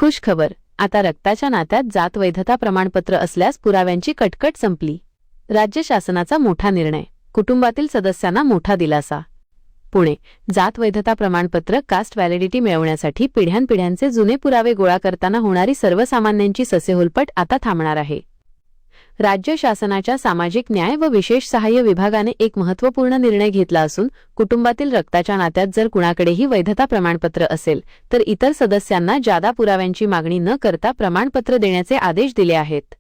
खुश खबर, आता रक्ताच्या नात्यात जात वैधता प्रमाणपत्र असल्यास पुराव्यांची कटकट संपली। राज्य शासनाचा मोठा निर्णय, कुटुंबातील सदस्यांना मोठा दिलासा। पुणे, जात वैधता प्रमाणपत्र कास्ट व्हॅलिडिटी मिळवण्यासाठी पिढ्यानपिढ्यांचे जुने पुरावे गोळा करताना होणारी सर्वसामान्यांची ससेहोलपट आता थांबणार आहे। राज्य शासनाच्या सामाजिक न्याय व विशेष सहाय्य विभागाने एक महत्त्वपूर्ण निर्णय घेतला असून कुटुंबातील रक्ताच्या नात्यात जर कुणाकडेही वैधता प्रमाणपत्र असेल तर इतर सदस्यांना जादा पुराव्यांची मागणी न करता प्रमाणपत्र देण्याचे आदेश दिले आहेत।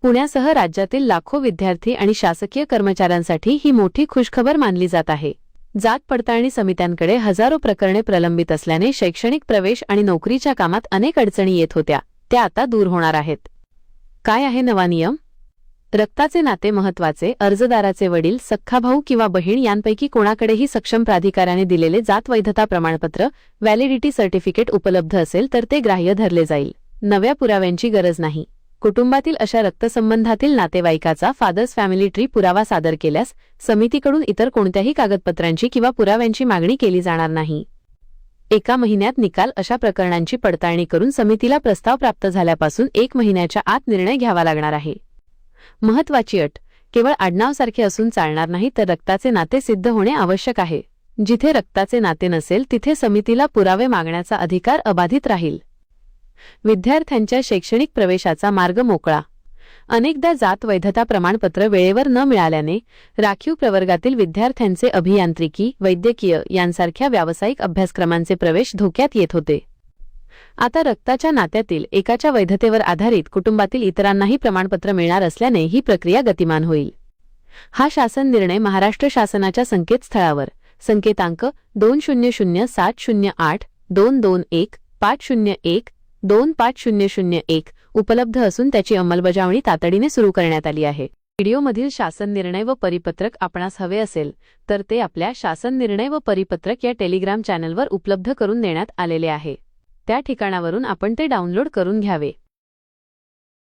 पुण्यासह राज्यातील लाखो विद्यार्थी आणि शासकीय कर्मचाऱ्यांसाठी ही मोठी खुशखबर मानली जात आहे। जात पडताळणी समित्यांकडे हजारो प्रकरणे प्रलंबित असल्याने शैक्षणिक प्रवेश आणि नोकरीच्या कामात अनेक अडचणी येत होत्या, त्या आता दूर होणार आहेत। काय आहे नवा नियम? रक्ताचे नाते महत्त्वाचे, अर्जदाराचे वडील, सख्खा भाऊ किंवा बहीण यांपैकी कोणाकडेही सक्षम प्राधिकाऱ्याने दिलेले जात वैधता प्रमाणपत्र व्हॅलिडिटी सर्टिफिकेट उपलब्ध असेल तर ते ग्राह्य धरले जाईल। नव्या पुराव्यांची गरज नाही। कुटुंबातील अशा रक्तसंबंधातील नातेवाईकाचा फादर्स फॅमिली ट्री पुरावा सादर केल्यास समितीकडून इतर कोणत्याही कागदपत्रांची किंवा पुराव्यांची मागणी केली जाणार नाही। एका महिन्यात निकाल, अशा प्रकरणांची पडताळणी करून समितीला प्रस्ताव प्राप्त झाल्यापासून 1 महिन्याच्या आत निर्णय घ्यावा लागणार आहे। महत्त्वाची अट, केवळ आडनावसारखे असून चालणार नाही तर रक्ताचे नाते सिद्ध होणे आवश्यक आहे। जिथे रक्ताचे नाते नसेल तिथे समितीला पुरावे मागण्याचा अधिकार अबाधित राहील। विद्यार्थ्यांच्या शैक्षणिक प्रवेशाचा मार्ग मोकळा। अनेकदा जात वैधता प्रमाणपत्र वेळेवर न मिळाल्याने राखीव प्रवर्गातील विद्यार्थ्यांचे अभियांत्रिकी, वैद्यकीय यांसारख्या व्यावसायिक अभ्यासक्रमांचे प्रवेश धोक्यात येत होते। आता रक्ताच्या नात्यातील एकाच्या वैधतेवर आधारित कुटुंबातील इतरांनाही प्रमाणपत्र मिळणार असल्याने ही प्रक्रिया गतिमान होईल। हा शासन निर्णय महाराष्ट्र शासनाच्या संकेतस्थळावर संकेतांक 2007082215012501 उपलब्ध असून त्याची अंमलबजावणी तातडीने सुरू करण्यात आली आहे। व्हिडिओमधील शासन निर्णय व परिपत्रक आपणास हवे असेल तर ते आपल्या शासन निर्णय व परिपत्रक या टेलिग्राम चॅनलवर उपलब्ध करून देण्यात आलेले आहे। त्या ठिकाणावरून आपण ते डाउनलोड करून घ्यावे।